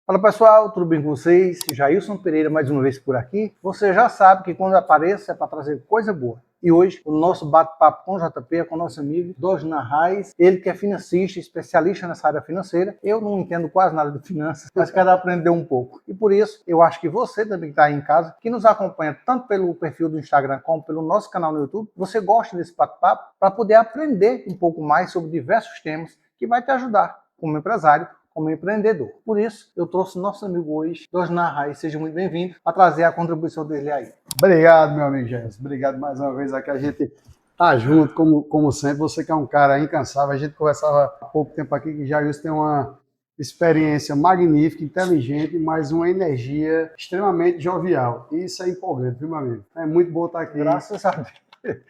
Fala pessoal, tudo bem com vocês? Jailson Pereira mais uma vez por aqui. Você já sabe que quando apareço é para trazer coisa boa. E hoje o nosso bate-papo com o JP é com o nosso amigo Dojnan Reis, ele que é financista, especialista nessa área financeira. Eu não entendo quase nada de finanças, mas quero aprender um pouco. E por isso eu acho que você também que está aí em casa, que nos acompanha tanto pelo perfil do Instagram como pelo nosso canal no YouTube, você gosta desse bate-papo para poder aprender um pouco mais sobre diversos temas que vai te ajudar como empresário, como empreendedor. Por isso, eu trouxe nosso amigo hoje, Dojnan Reis. Seja muito bem-vindo a trazer a contribuição dele aí. Obrigado, meu amigo Gerson. Obrigado mais uma vez. Aqui a gente tá junto, como sempre. Você que é um cara incansável. A gente conversava há pouco tempo aqui que Jailson tem uma experiência magnífica, inteligente, mas uma energia extremamente jovial. E isso é empolgante, viu, meu amigo? É muito bom estar aqui. Graças a Deus.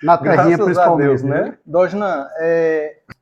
Na terrinha, principalmente. Deus, né? Dojnan,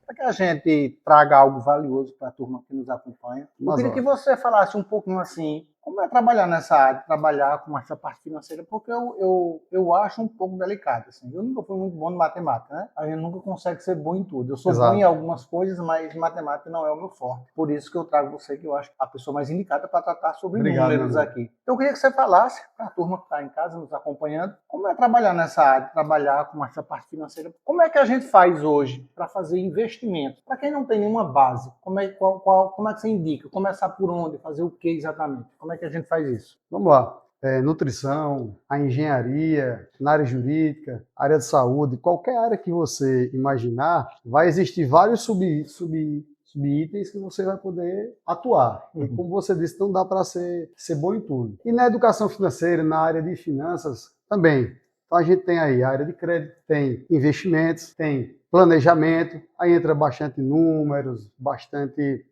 para que a gente traga algo valioso para a turma que nos acompanha, eu queria que você falasse um pouquinho assim, como é trabalhar nessa área, trabalhar com essa parte financeira, porque eu acho um pouco delicado. Assim. Eu nunca fui muito bom em matemática, né? A gente nunca consegue ser bom em tudo. Eu sou bom em algumas coisas, mas matemática não é o meu forte. Por isso que eu trago você, que eu acho a pessoa mais indicada para tratar sobre números aqui. Então, eu queria que você falasse para a turma que está em casa nos acompanhando, como é trabalhar nessa área, trabalhar com essa parte financeira. Como é que a gente faz hoje para fazer investimento? Para quem não tem nenhuma base, como é que você indica? Começar por onde? Fazer o que exatamente? Como é que a gente faz isso? Vamos lá. Nutrição, a engenharia, na área jurídica, área de saúde, qualquer área que você imaginar, vai existir vários subitens que você vai poder atuar. E como você disse, não dá para ser bom em tudo. E na educação financeira, na área de finanças, também. Então a gente tem aí a área de crédito, tem investimentos, tem planejamento, aí entra bastante números, bastante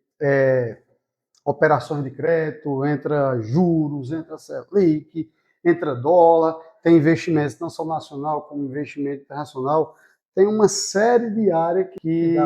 operações de crédito, entra juros, entra Selic, entra dólar, tem investimentos não só nacional como investimento internacional. Tem uma série de áreas que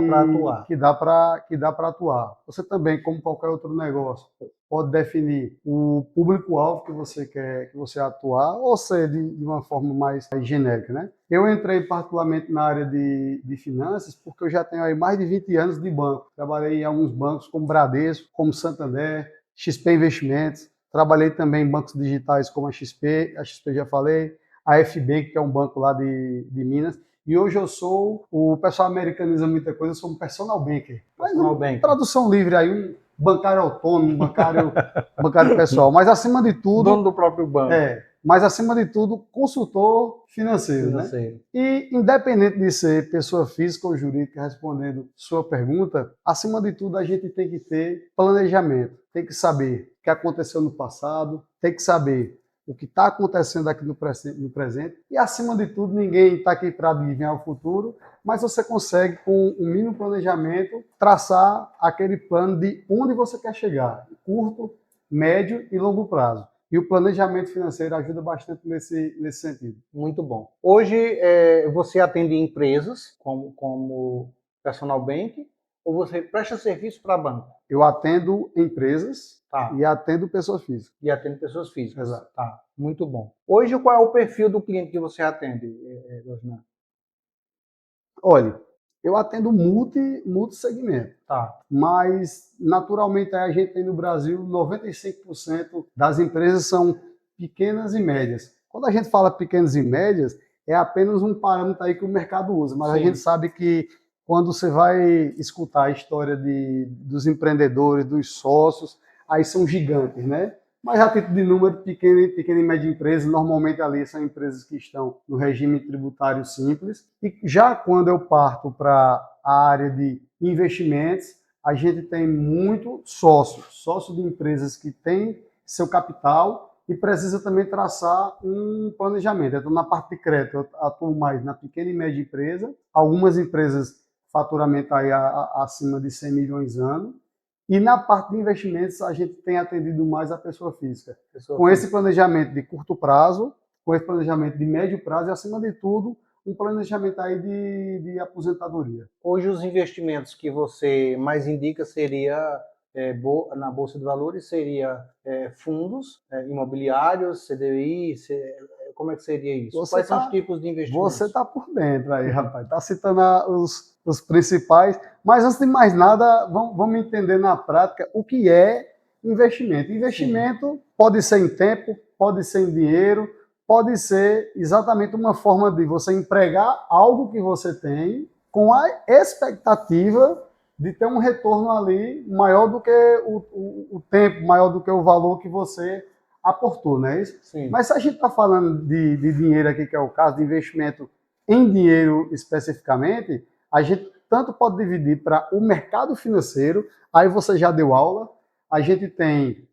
dá para atuar. Você também, como qualquer outro negócio, pode definir o público-alvo que você quer que você atuar, ou seja, de uma forma mais genérica, né? Eu entrei particularmente na área de finanças porque eu já tenho aí mais de 20 anos de banco. Trabalhei em alguns bancos como Bradesco, como Santander, XP Investimentos. Trabalhei também em bancos digitais como a XP já falei, a FB, que é um banco lá de Minas. E hoje eu sou, o pessoal americaniza muita coisa, eu sou um personal banker. Tradução livre aí, um bancário autônomo, um bancário pessoal. Mas acima de tudo... Dono do próprio banco. Mas acima de tudo, consultor financeiro. Né? E independente de ser pessoa física ou jurídica, respondendo sua pergunta, acima de tudo a gente tem que ter planejamento. Tem que saber o que aconteceu no passado, tem que saber o que está acontecendo aqui no presente. E, acima de tudo, ninguém está aqui para adivinhar o futuro, mas você consegue, com um mínimo planejamento, traçar aquele plano de onde você quer chegar, curto, médio e longo prazo. E o planejamento financeiro ajuda bastante nesse sentido. Muito bom. Hoje, você atende empresas como personal bank, ou você presta serviço para banco? Eu atendo empresas e atendo pessoas físicas. E atendo pessoas físicas. Exato. Tá, muito bom. Hoje, qual é o perfil do cliente que você atende, Dojnan? Olha, eu atendo multi-segmento. Mas, naturalmente, a gente tem no Brasil 95% das empresas são pequenas e médias. Quando a gente fala pequenas e médias, é apenas um parâmetro aí que o mercado usa. Mas a gente sabe que quando você vai escutar a história dos empreendedores, dos sócios, aí são gigantes, né? Mas a título de número, pequena e média empresa, normalmente ali são empresas que estão no regime tributário simples. E já quando eu parto para a área de investimentos, a gente tem muito sócio de empresas que têm seu capital e precisa também traçar um planejamento. Então, na parte de crédito, eu atuo mais na pequena e média empresa, algumas empresas faturamento aí acima de 100 milhões ano. E na parte de investimentos, a gente tem atendido mais a pessoa física. Esse planejamento de curto prazo, com esse planejamento de médio prazo e, acima de tudo, um planejamento aí de aposentadoria. Hoje, os investimentos que você mais indica seria na Bolsa de Valores, seria fundos imobiliários, CDI, como é que seria isso? Quais são os tipos de investimentos? Você está por dentro aí, rapaz. Está citando os principais. Mas, antes de mais nada, vamos entender na prática o que é investimento. Investimento pode ser em tempo, pode ser em dinheiro, pode ser exatamente uma forma de você empregar algo que você tem com a expectativa de ter um retorno ali maior do que o tempo, maior do que o valor que você aportou, não é isso? Sim. Mas se a gente está falando de dinheiro aqui, que é o caso de investimento em dinheiro especificamente, a gente tanto pode dividir para o mercado financeiro, aí você já deu aula, a gente tem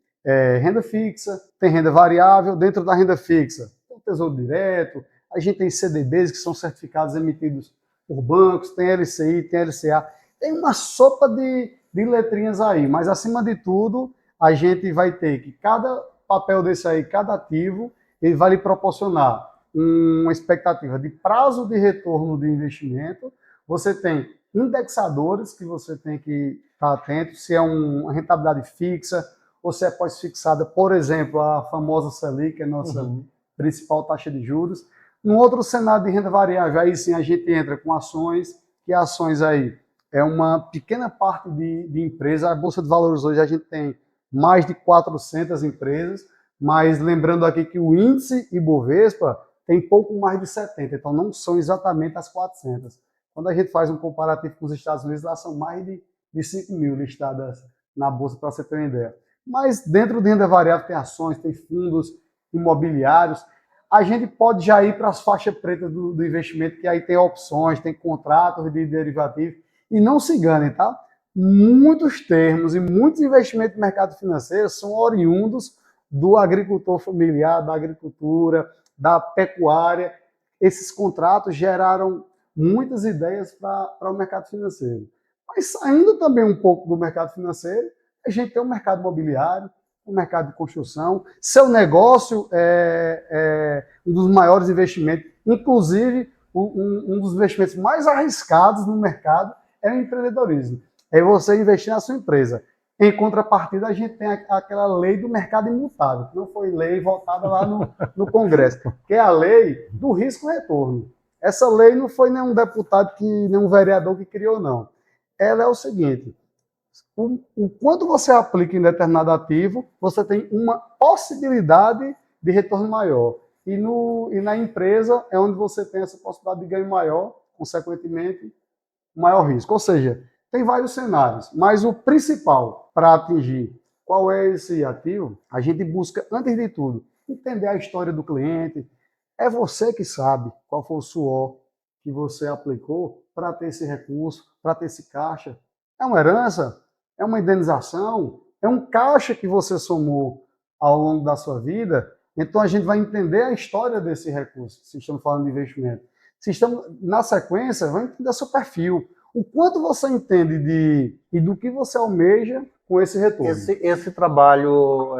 renda fixa, tem renda variável, dentro da renda fixa tem o Tesouro Direto, a gente tem CDBs, que são certificados emitidos por bancos, tem LCI, tem LCA, tem uma sopa de letrinhas aí, mas acima de tudo, a gente vai ter que cada papel desse aí, cada ativo, ele vai lhe proporcionar uma expectativa de prazo de retorno de investimento. Você tem indexadores que você tem que estar atento, se é uma rentabilidade fixa ou se é pós-fixada, por exemplo, a famosa Selic, que é a nossa principal taxa de juros. Num outro cenário de renda variável, aí sim a gente entra com ações, que ações aí é uma pequena parte de empresa. A Bolsa de Valores hoje a gente tem mais de 400 empresas, mas lembrando aqui que o índice Ibovespa tem pouco mais de 70, então não são exatamente as 400. Quando a gente faz um comparativo com os Estados Unidos, lá são mais de 5 mil listadas na Bolsa, para você ter uma ideia. Mas dentro de renda variável tem ações, tem fundos imobiliários. A gente pode já ir para as faixas pretas do investimento, que aí tem opções, tem contratos de derivativos. E não se enganem, tá? Muitos termos e muitos investimentos no mercado financeiro são oriundos do agricultor familiar, da agricultura, da pecuária. Esses contratos geraram muitas ideias para o mercado financeiro. Mas saindo também um pouco do mercado financeiro, a gente tem o mercado imobiliário, o mercado de construção. Seu negócio é um dos maiores investimentos, inclusive um dos investimentos mais arriscados no mercado é o empreendedorismo. É você investir na sua empresa. Em contrapartida, a gente tem aquela lei do mercado imutável, que não foi lei votada lá no Congresso, que é a lei do risco-retorno. Essa lei não foi nenhum deputado, nenhum vereador que criou, não. Ela é o seguinte: o quanto você aplica em determinado ativo, você tem uma possibilidade de retorno maior. E na empresa é onde você tem essa possibilidade de ganho maior, consequentemente, maior risco. Ou seja, tem vários cenários, mas o principal para atingir qual é esse ativo, a gente busca, antes de tudo, entender a história do cliente. É você que sabe qual foi o suor que você aplicou para ter esse recurso, para ter esse caixa. É uma herança? É uma indenização? É um caixa que você somou ao longo da sua vida? Então a gente vai entender a história desse recurso, se estamos falando de investimento. Se estamos, na sequência, vai entender seu perfil. O quanto você entende e do que você almeja com esse retorno. Esse trabalho,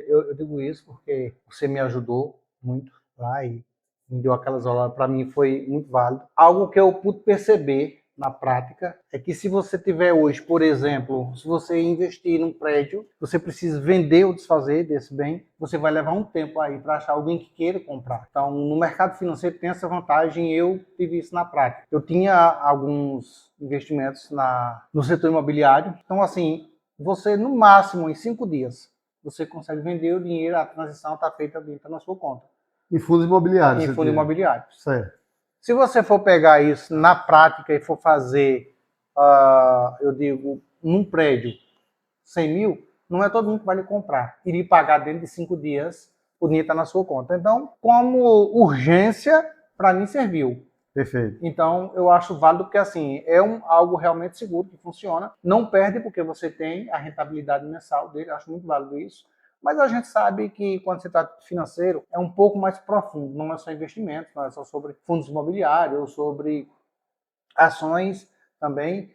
eu digo isso porque você me ajudou muito lá e me deu aquelas aulas, para mim foi muito válido. Algo que eu pude perceber na prática é que se você tiver hoje, por exemplo, se você investir num prédio, você precisa vender ou desfazer desse bem, você vai levar um tempo aí para achar alguém que queira comprar. Então, no mercado financeiro tem essa vantagem, eu tive isso na prática. Eu tinha alguns investimentos no setor imobiliário, então assim, você no máximo em 5 dias, você consegue vender o dinheiro, a transição está feita dentro na sua conta. Em fundos imobiliários. Em fundos imobiliários. Certo. Se você for pegar isso na prática e for fazer, eu digo, num prédio, 100 mil, não é todo mundo que vai lhe comprar. E lhe pagar dentro de 5 dias, o dinheiro está na sua conta. Então, como urgência, para mim serviu. Perfeito. Então, eu acho válido porque, assim, é algo realmente seguro, que funciona. Não perde porque você tem a rentabilidade mensal dele. Eu acho muito válido isso. Mas a gente sabe que quando se trata de financeiro, é um pouco mais profundo. Não é só investimentos, não é só sobre fundos imobiliários, ou sobre ações também.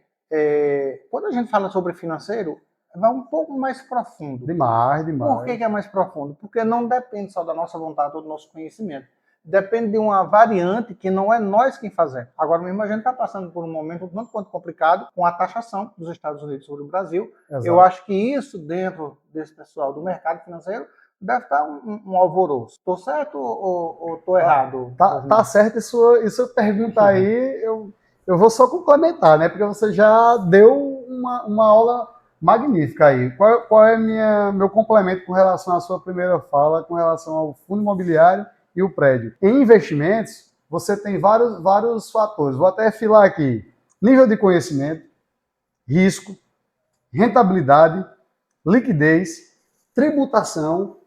Quando a gente fala sobre financeiro, vai um pouco mais profundo. Demais. Por que é mais profundo? Porque não depende só da nossa vontade ou do nosso conhecimento. Depende de uma variante que não é nós quem fazemos. Agora mesmo a gente está passando por um momento um tanto quanto complicado com a taxação dos Estados Unidos sobre o Brasil. Exato. Eu acho que isso, dentro desse pessoal do mercado financeiro, deve estar um alvoroço. Estou certo ou estou errado? Tá certo isso pergunta aí, eu vou só complementar, né? Porque você já deu uma aula Magnífica aí. Qual é meu complemento com relação à sua primeira fala, com relação ao fundo imobiliário e o prédio? Em investimentos, você tem vários fatores. Vou até filar aqui. Nível de conhecimento, risco, rentabilidade, liquidez, tributação,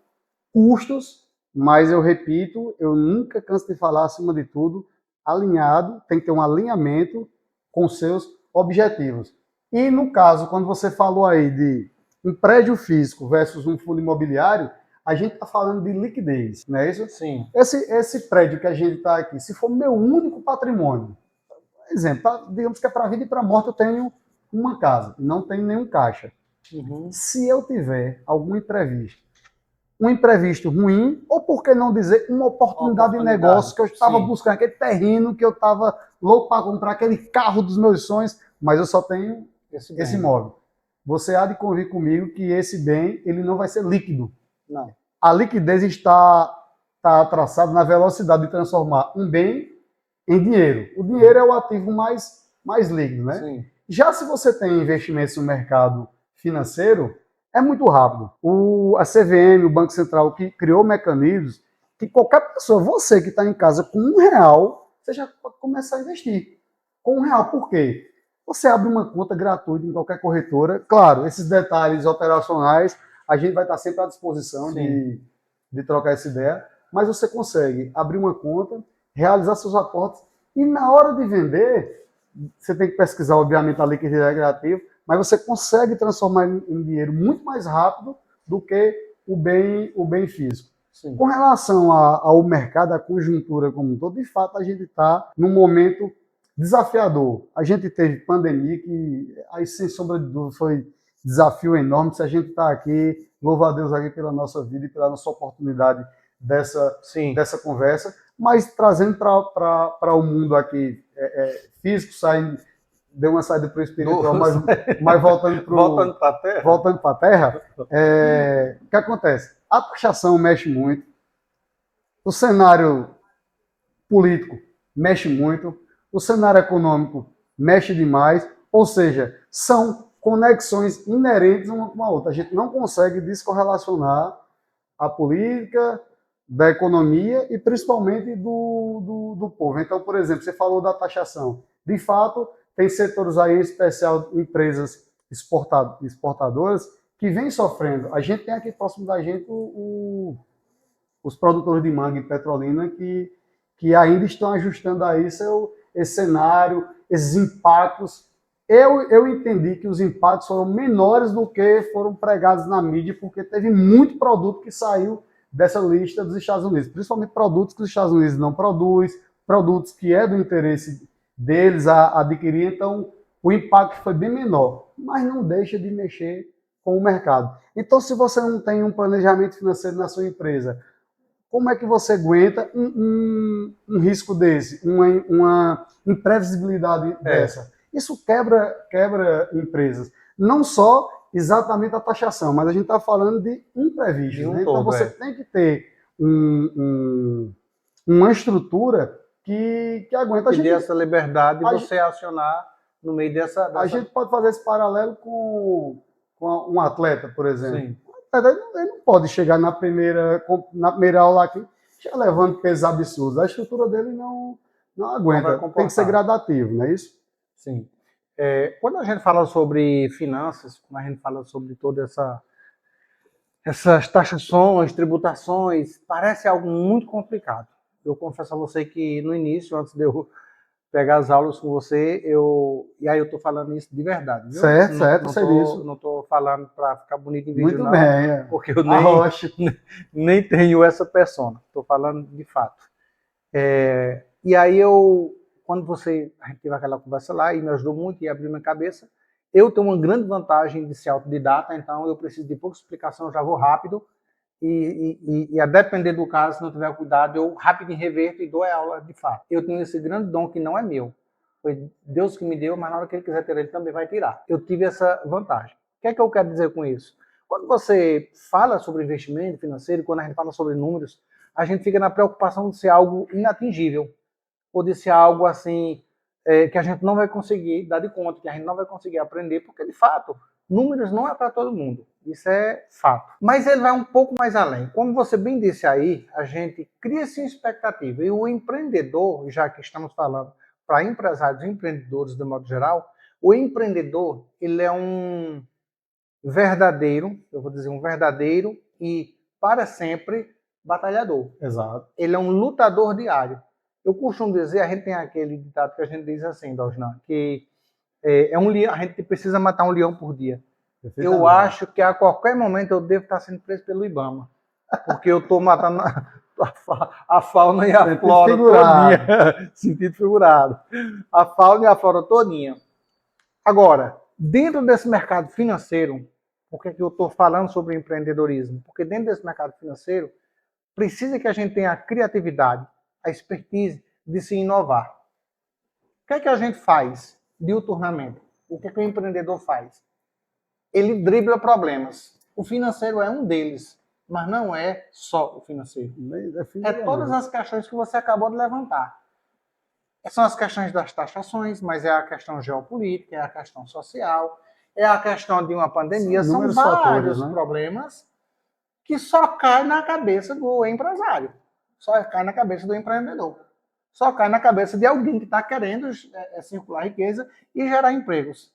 custos, mas eu repito, eu nunca canso de falar, acima de tudo, alinhado, tem que ter um alinhamento com seus objetivos. E no caso, quando você falou aí de um prédio físico versus um fundo imobiliário, a gente está falando de liquidez, não é isso? Sim. Esse prédio que a gente está aqui, se for meu único patrimônio, exemplo, digamos que é para a vida e para a morte eu tenho uma casa, não tenho nenhum caixa. Uhum. Se eu tiver algum imprevisto, um imprevisto ruim, ou por que não dizer uma oportunidade de negócio que eu estava buscando, aquele terreno que eu estava louco para comprar, aquele carro dos meus sonhos, mas eu só tenho esse imóvel. Você há de convir comigo que esse bem ele não vai ser líquido. Não. A liquidez está traçada na velocidade de transformar um bem em dinheiro. O dinheiro é o ativo mais líquido, né? Sim. Já se você tem investimentos no mercado financeiro, é muito rápido. A CVM, o Banco Central, que criou mecanismos que qualquer pessoa, você que está em casa com R$1, você já pode começar a investir. Com R$1, por quê? Você abre uma conta gratuita em qualquer corretora. Claro, esses detalhes operacionais, a gente vai estar sempre à disposição de trocar essa ideia, mas você consegue abrir uma conta, realizar seus aportes e na hora de vender, você tem que pesquisar, obviamente, a liquidez recreativa, mas você consegue transformar em dinheiro muito mais rápido do que o bem físico. Sim. Com relação ao mercado, à conjuntura como um todo, de fato, a gente está num momento desafiador. A gente teve pandemia, que aí, sem sombra de dúvida, foi desafio enorme. Se a gente está aqui, louva a Deus aqui pela nossa vida e pela nossa oportunidade dessa conversa, mas trazendo para o mundo aqui físico, saindo, deu uma saída para o espiritual, mas voltando para a terra, o que acontece? A taxação mexe muito, o cenário político mexe muito, o cenário econômico mexe demais, ou seja, são conexões inerentes uma com a outra. A gente não consegue descorrelacionar a política da economia e principalmente do povo. Então, por exemplo, você falou da taxação. De fato, tem setores aí, em especial empresas exportadoras, que vêm sofrendo. A gente tem aqui próximo da gente os produtores de manga e petrolina que ainda estão ajustando aí esse cenário, esses impactos. Eu entendi que os impactos foram menores do que foram pregados na mídia, porque teve muito produto que saiu dessa lista dos Estados Unidos, principalmente produtos que os Estados Unidos não produz, produtos que é do interesse deles a adquirir, então o impacto foi bem menor, mas não deixa de mexer com o mercado. Então, se você não tem um planejamento financeiro na sua empresa, como é que você aguenta um risco desse, uma imprevisibilidade dessa? Isso quebra empresas. Não só exatamente a taxação, mas a gente está falando de imprevistos. Né? Então você tem que ter uma estrutura que aguenta. Que dê essa liberdade de você acionar no meio dessa... A gente pode fazer esse paralelo com um atleta, por exemplo. Sim. Ele não pode chegar na primeira aula aqui já levando pesos absurdos. A estrutura dele não aguenta. Tem que ser gradativo, não é isso? Sim. Quando a gente fala sobre finanças, quando a gente fala sobre toda essas taxações, tributações, parece algo muito complicado. Eu confesso a você que no início, antes de eu pegar as aulas com você, e aí eu estou falando isso de verdade, viu? Certo, não estou falando para ficar bonito em vídeo, muito não, bem, porque eu nem tenho essa persona, estou falando de fato. E aí quando a gente teve aquela conversa lá, e me ajudou muito e abriu minha cabeça, eu tenho uma grande vantagem de ser autodidata, então eu preciso de pouca explicação, eu já vou rápido, e a depender do caso, se não tiver cuidado, eu rapidinho reverto e dou a aula de fato. Eu tenho esse grande dom que não é meu. Foi Deus que me deu, mas na hora que Ele quiser ter, Ele também vai tirar. Eu tive essa vantagem. O que é que eu quero dizer com isso? Quando você fala sobre investimento financeiro, quando a gente fala sobre números, a gente fica na preocupação de ser algo inatingível, ou de ser algo assim, que a gente não vai conseguir dar de conta, que a gente não vai conseguir aprender, porque de fato Números não é para todo mundo, isso é fato. Mas ele vai um pouco mais além. Como você bem disse aí, a gente cria-se expectativa. E o empreendedor, já que estamos falando para empresários e empreendedores de modo geral, o empreendedor, ele é um verdadeiro, eu vou dizer um verdadeiro e para sempre batalhador. Exato. Ele é um lutador diário. Eu costumo dizer, a gente tem aquele ditado que a gente diz assim, Dosnan, que a gente precisa matar um leão por dia. Eu acho que a qualquer momento eu devo estar sendo preso pelo IBAMA, porque eu estou matando a fauna e a flora todinha. Sentido figurado. A fauna e a flora todinha. Agora, dentro desse mercado financeiro, por que eu estou falando sobre empreendedorismo? Porque dentro desse mercado financeiro, precisa que a gente tenha a criatividade, a expertise de se inovar. O que é que a gente faz diuturnamente? O que é que o empreendedor faz? Ele dribla problemas. O financeiro é um deles, mas não é só o financeiro. É todas as questões que você acabou de levantar. São as questões das taxações, mas é a questão geopolítica, é a questão social, é a questão de uma pandemia. São vários fatores, né? Problemas que só cai na cabeça do empresário, só cai na cabeça do empreendedor, só cai na cabeça de alguém que está querendo circular riqueza e gerar empregos.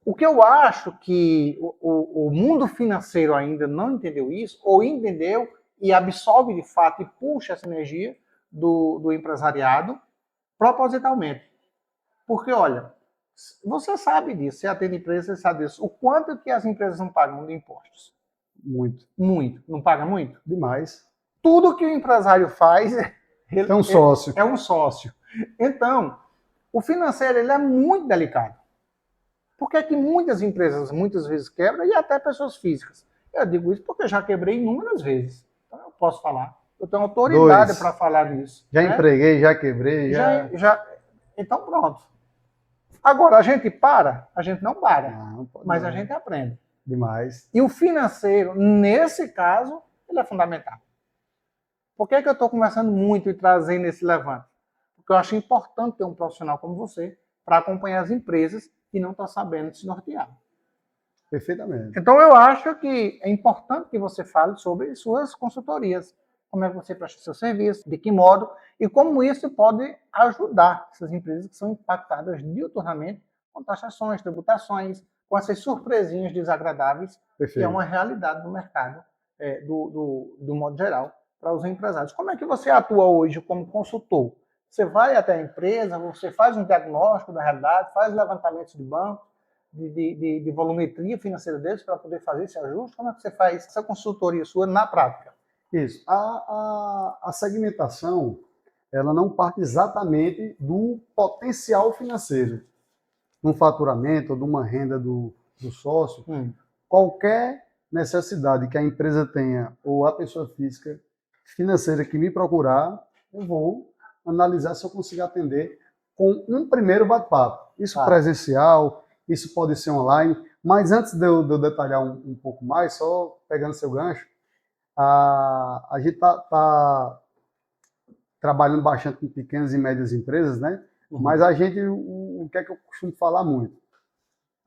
O que eu acho que o mundo financeiro ainda não entendeu isso, ou entendeu e absorve de fato e puxa essa energia do empresariado propositalmente. Porque, olha, você sabe disso, você atende empresas, você sabe disso. O quanto que as empresas não pagam de impostos? Muito. Muito. Não paga muito? Demais. Tudo que o empresário faz... É um sócio. É um sócio. Então, o financeiro ele é muito delicado. Por que é que muitas empresas, muitas vezes, quebram, e até pessoas físicas? Eu digo isso porque eu já quebrei inúmeras vezes. Então, eu posso falar. Eu tenho autoridade para falar nisso. Já empreguei, já quebrei, já... Então, pronto. Agora, a gente para? A gente não para. Mas a gente aprende. Demais. E o financeiro, nesse caso, ele é fundamental. Por que é que eu estou conversando muito e trazendo esse levante? Porque eu acho importante ter um profissional como você para acompanhar as empresas que não estão sabendo se nortear. Perfeitamente. Então, eu acho que é importante que você fale sobre suas consultorias. Como é que você presta seu serviço, de que modo, e como isso pode ajudar essas empresas que são impactadas diuturnamente com taxações, tributações, com essas surpresinhas desagradáveis, Perfeito. Que é uma realidade do mercado, do modo geral, para os empresários. Como é que você atua hoje como consultor? Você vai até a empresa, você faz um diagnóstico da realidade, faz levantamentos de banco, de volumetria financeira deles para poder fazer esse ajuste? Como é que você faz essa consultoria sua na prática? Isso. A segmentação, ela não parte exatamente do potencial financeiro, de um faturamento ou de uma renda do sócio. Qualquer necessidade que a empresa tenha ou a pessoa física financeira que me procurar, eu vou analisar se eu consigo atender com um primeiro bate-papo. Isso presencial, isso pode ser online, mas antes de eu detalhar um pouco mais, só pegando seu gancho, a gente está trabalhando bastante com pequenas e médias empresas, né? Mas a gente, o que é que eu costumo falar muito?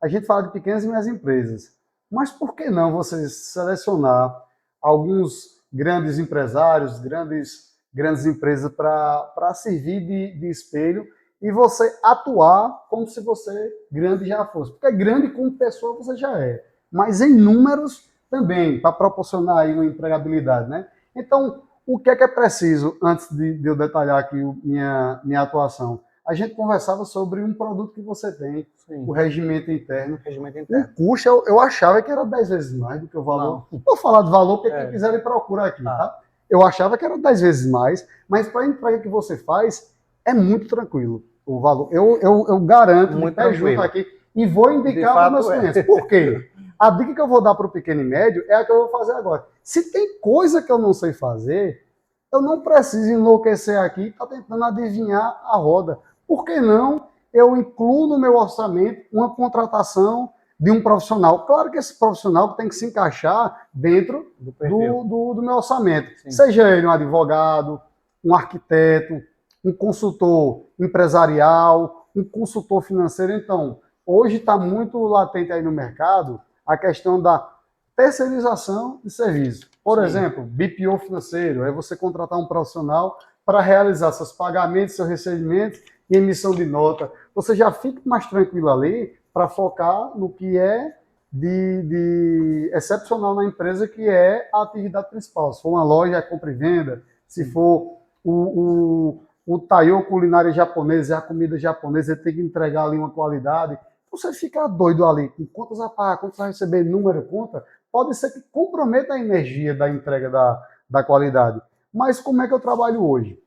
A gente fala de pequenas e médias empresas, mas por que não você selecionar alguns grandes empresários, grandes empresas para servir de espelho e você atuar como se você grande já fosse? Porque grande como pessoa você já é, mas em números também, para proporcionar aí uma empregabilidade, né? Então, o que é preciso, antes de eu detalhar aqui minha atuação? A gente conversava sobre um produto que você tem, Sim. O regimento interno. O custo, eu achava que era 10 vezes mais do que o valor. Não vou falar de valor, porque quem quiser ele procura aqui, tá? Eu achava que era 10 vezes mais, mas para a entrega que você faz, é muito tranquilo o valor. Eu garanto, muito junto aqui, e vou indicar para os meus clientes. Por quê? A dica que eu vou dar para o pequeno e médio é a que eu vou fazer agora. Se tem coisa que eu não sei fazer, eu não preciso enlouquecer aqui e estar tentando adivinhar a roda. Por que não eu incluo no meu orçamento uma contratação de um profissional? Claro que esse profissional tem que se encaixar dentro do meu orçamento. Sim. Seja ele um advogado, um arquiteto, um consultor empresarial, um consultor financeiro. Então, Hoje está muito latente aí no mercado a questão da terceirização de serviço. Por exemplo, BPO financeiro, é você contratar um profissional para realizar seus pagamentos, seus recebimentos e emissão de nota. Você já fica mais tranquilo ali para focar no que é de excepcional na empresa, que é a atividade principal. Se for uma loja, é compra e venda. Se for o taiô culinária japonesa, a comida japonesa, tem que entregar ali uma qualidade. Você fica doido ali, com contas a pagar, quantas vai receber, número, conta, pode ser que comprometa a energia da entrega da qualidade. Mas como é que eu trabalho hoje?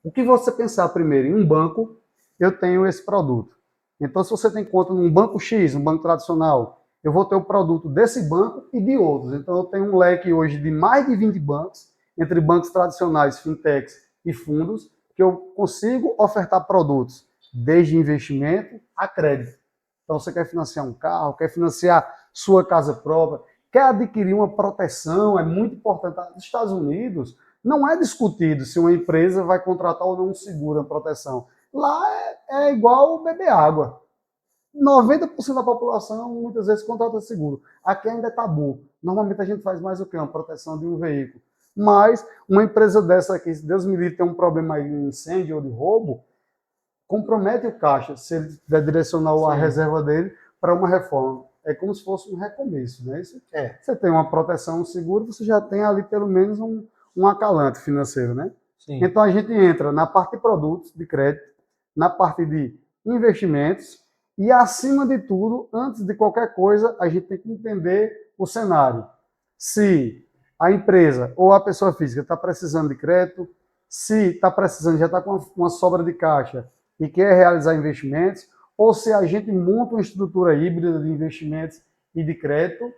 O que você pensar primeiro em um banco, eu tenho esse produto. Então, se você tem conta num banco X, um banco tradicional, eu vou ter o produto desse banco e de outros. Então, eu tenho um leque hoje de mais de 20 bancos, entre bancos tradicionais, fintechs e fundos, que eu consigo ofertar produtos, desde investimento a crédito. Então, você quer financiar um carro, quer financiar sua casa própria, quer adquirir uma proteção, é muito importante. Nos Estados Unidos, não é discutido se uma empresa vai contratar ou não um seguro, uma proteção. Lá é igual beber água. 90% da população muitas vezes contrata seguro. Aqui ainda é tabu. Normalmente a gente faz mais o quê? Uma proteção de um veículo. Mas uma empresa dessa aqui, se Deus me livre, tem um problema aí de incêndio ou de roubo, compromete o caixa se ele der direcionar a reserva dele para uma reforma. É como se fosse um recomeço, né? Você tem uma proteção, um seguro, você já tem ali pelo menos um acalante financeiro, né? Sim. Então a gente entra na parte de produtos de crédito, na parte de investimentos e, acima de tudo, antes de qualquer coisa, a gente tem que entender o cenário. Se a empresa ou a pessoa física está precisando de crédito, se está precisando, já está com uma sobra de caixa e quer realizar investimentos, ou se a gente monta uma estrutura híbrida de investimentos e de crédito,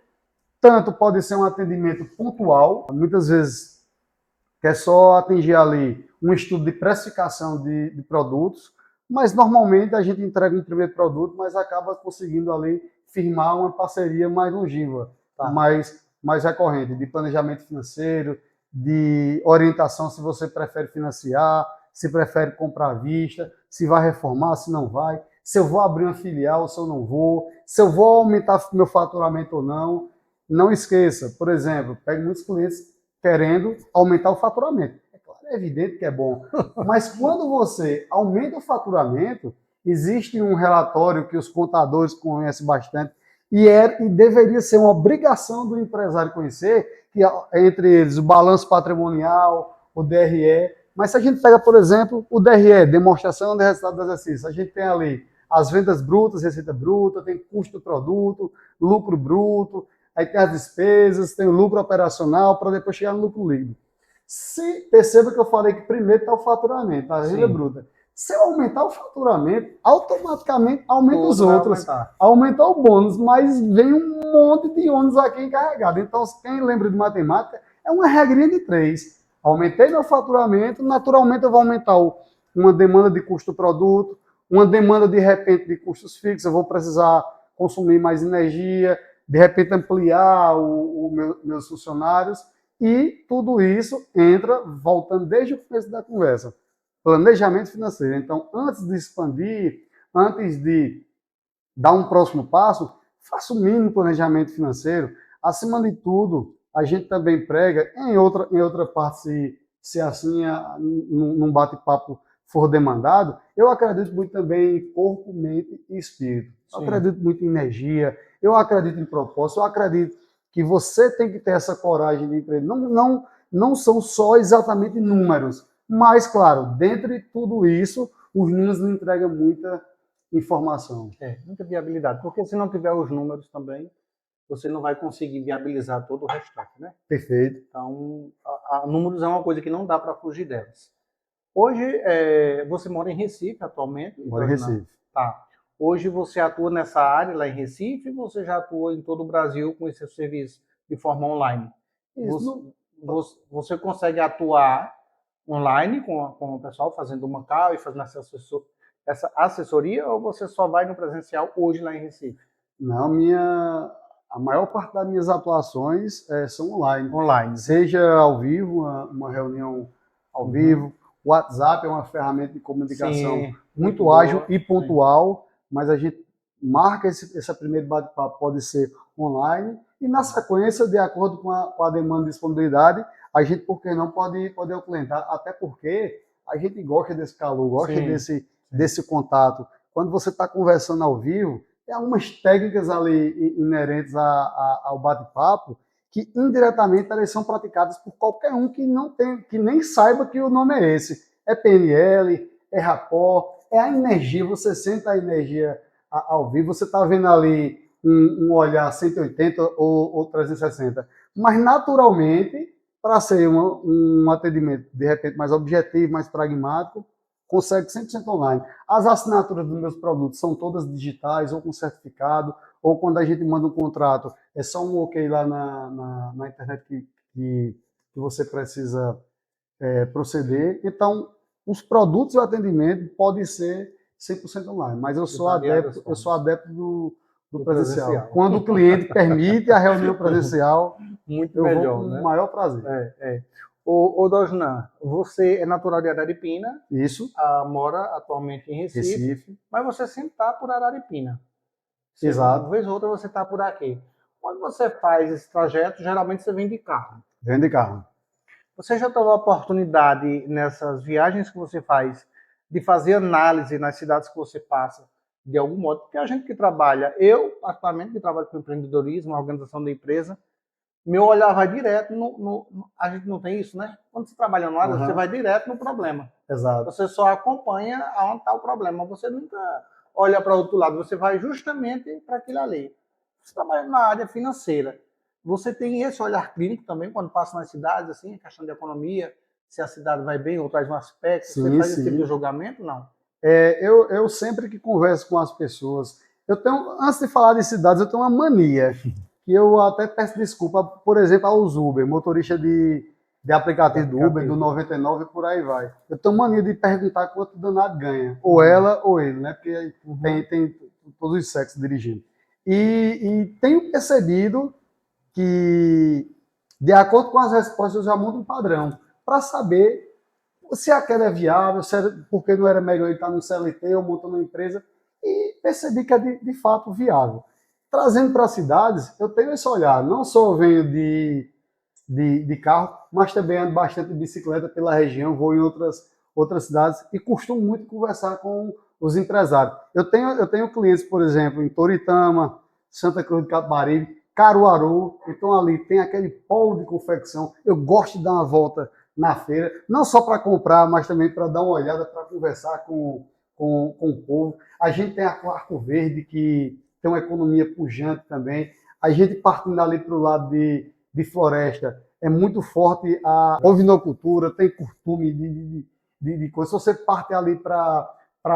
tanto pode ser um atendimento pontual, muitas vezes quer só atingir ali um estudo de precificação de produtos, mas normalmente a gente entrega um primeiro produto, mas acaba conseguindo ali firmar uma parceria mais longínqua, mais recorrente, de planejamento financeiro, de orientação se você prefere financiar, se prefere comprar à vista, se vai reformar, se não vai, se eu vou abrir uma filial, se eu não vou, se eu vou aumentar meu faturamento ou não. Não esqueça, por exemplo, pego muitos clientes querendo aumentar o faturamento. É claro, é evidente que é bom, mas quando você aumenta o faturamento, existe um relatório que os contadores conhecem bastante, e deveria ser uma obrigação do empresário conhecer, que entre eles o balanço patrimonial, o DRE. Mas se a gente pega, por exemplo, o DRE, demonstração de resultado do exercício, a gente tem ali as vendas brutas, receita bruta, tem custo do produto, lucro bruto, aí tem as despesas, tem o lucro operacional, para depois chegar no lucro líquido. Se perceba que eu falei que primeiro está o faturamento, a renda bruta. Se eu aumentar o faturamento, automaticamente aumenta os outros. Aumentar o bônus, mas vem um monte de ônus aqui encarregado. Então, quem lembra de matemática, é uma regrinha de 3. Aumentei meu faturamento, naturalmente eu vou aumentar uma demanda de custo do produto, uma demanda de repente de custos fixos, eu vou precisar consumir mais energia, de repente ampliar meus funcionários, e tudo isso entra, voltando desde o começo da conversa, planejamento financeiro. Então, antes de expandir, antes de dar um próximo passo, faça o mínimo planejamento financeiro. Acima de tudo, a gente também prega, em outra parte, se assim num bate-papo for demandado, eu acredito muito também em corpo, mente e espírito. Eu acredito muito em energia, eu acredito em propósito, eu acredito que você tem que ter essa coragem de empreender. Não são só exatamente números, mas, claro, dentre tudo isso, os números não entregam muita informação. Muita viabilidade, porque se não tiver os números também, você não vai conseguir viabilizar todo o restante, né? Perfeito. Então, números é uma coisa que não dá para fugir delas. Hoje, você mora em Recife atualmente? Moro em Recife. Tá. Hoje você atua nessa área lá em Recife e você já atua em todo o Brasil com esse serviço de forma online? Você consegue atuar online com o pessoal, fazendo uma call e fazendo essa assessoria, ou você só vai no presencial hoje lá em Recife? Não, a maior parte das minhas atuações são online. Online. Seja ao vivo, uma reunião ao vivo. O WhatsApp é uma ferramenta de comunicação muito ágil e pontual, mas a gente marca esse primeiro bate-papo, pode ser online, e na sequência, de acordo com a demanda e disponibilidade, a gente, por que não, pode ao cliente, até porque a gente gosta desse calor, gosta desse contato. Quando você está conversando ao vivo, tem algumas técnicas ali inerentes ao bate-papo que indiretamente elas são praticadas por qualquer um que não tem, que nem saiba que o nome é esse. É PNL, é rapport, é a energia, você sente a energia ao vivo, você está vendo ali um olhar 180 ou 360, mas naturalmente, para ser um atendimento de repente mais objetivo, mais pragmático, consegue 100% online. As assinaturas dos meus produtos são todas digitais, ou com certificado, ou quando a gente manda um contrato, é só um ok lá na internet que você precisa proceder. Então, os produtos e o atendimento podem ser 100% online, mas eu sou adepto do presencial. Quando o cliente permite a reunião presencial, muito eu melhor, vou com né? o maior prazer. Ô Dojnan, você é natural de Araripina. Isso. Mora atualmente em Recife. Mas você sempre está por Araripina. Exato. Uma vez ou outra você está por aqui. Quando você faz esse trajeto, geralmente você vem de carro. Vem de carro. Você já teve a oportunidade, nessas viagens que você faz, de fazer análise nas cidades que você passa, de algum modo? Porque a gente que trabalha, eu, particularmente, que trabalho com empreendedorismo, organização da empresa, meu olhar vai direto a gente não tem isso, né? Quando você trabalha no área, você vai direto no problema. Exato. Você só acompanha aonde está o problema. Você nunca olha para o outro lado, você vai justamente para aquilo ali. Você trabalha na área financeira. Você tem esse olhar clínico também, quando passa nas cidades, assim, a questão de economia, se a cidade vai bem ou traz um aspecto, você faz esse tipo de julgamento? Não. Eu sempre que converso com as pessoas, antes de falar de cidades, eu tenho uma mania, que eu até peço desculpa, por exemplo, aos Uber, motorista de aplicativo do Uber, do 99 e por aí vai. Eu tenho mania de perguntar quanto o danado ganha, ou ela ou ele, né? Porque tem todos os sexos dirigindo. E tenho percebido que, de acordo com as respostas, eu já mudo um padrão, para saber se a queda é viável, porque não era melhor ele estar no CLT ou montando uma empresa, e percebi que é de fato viável. Trazendo para as cidades, eu tenho esse olhar, não só venho de carro, mas também ando bastante de bicicleta pela região, vou em outras cidades e costumo muito conversar com os empresários. Eu tenho clientes, por exemplo, em Toritama, Santa Cruz de Capibaribe, Caruaru, então ali tem aquele polo de confecção. Eu gosto de dar uma volta na feira, não só para comprar, mas também para dar uma olhada, para conversar com o povo. A gente tem a Arco Verde, que tem uma economia pujante também. A gente partindo ali para o lado de floresta, é muito forte a ovinocultura, tem costume de coisa. Se você parte ali para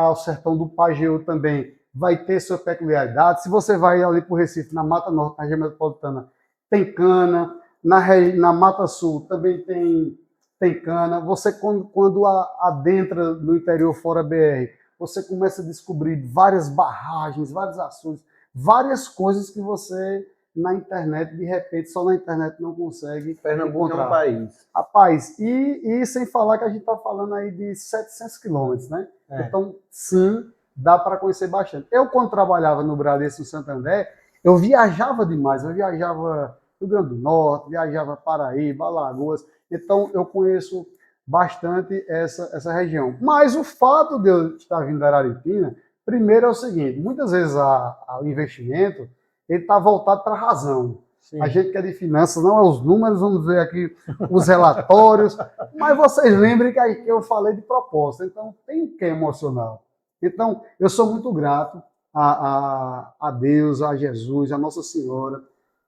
o sertão do Pajeú também, vai ter sua peculiaridade. Se você vai ali para o Recife, na Mata Norte, na região metropolitana, tem cana. Na Mata Sul também tem cana. Você, quando adentra no interior fora BR, você começa a descobrir várias barragens, vários açudes, várias coisas que você, na internet, de repente, só na internet não consegue Pernambuco é um país. Rapaz, e sem falar que a gente está falando aí de 700 quilômetros, né? Então, sim, dá para conhecer bastante. Eu, quando trabalhava no Bradesco, no Santander, eu viajava demais. Eu viajava Rio Grande do Norte, viajava Paraíba, Alagoas. Então, eu conheço bastante essa região. Mas o fato de eu estar vindo da Araripina, primeiro é o seguinte, muitas vezes o investimento ele está voltado para a razão. Sim. A gente que é de finanças, não é os números, vamos ver aqui os relatórios, mas vocês lembrem que eu falei de propósito, então tem o que é emocional. Então, eu sou muito grato a Deus, a Jesus, a Nossa Senhora,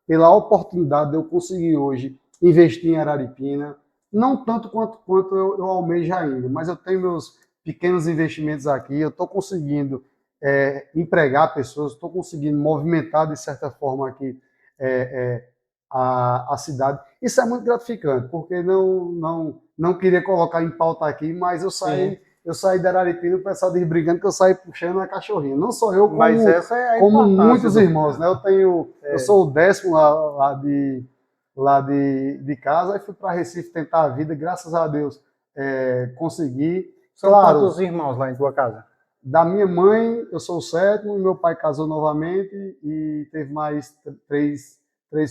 pela oportunidade de eu conseguir hoje investir em Araripina, não tanto quanto eu almejo ainda, mas eu tenho meus pequenos investimentos aqui, eu estou conseguindo empregar pessoas, estou conseguindo movimentar, de certa forma, aqui a cidade. Isso é muito gratificante, porque não queria colocar em pauta aqui, mas eu saí da Araripina, o pessoal diz brigando que eu saí puxando a cachorrinha. Não só eu, como muitos irmãos, né? Eu sou o 10º lá de casa, aí fui para Recife tentar a vida, graças a Deus consegui. São quantos irmãos lá em tua casa? Da minha mãe, eu sou o sétimo, meu pai casou novamente e teve mais três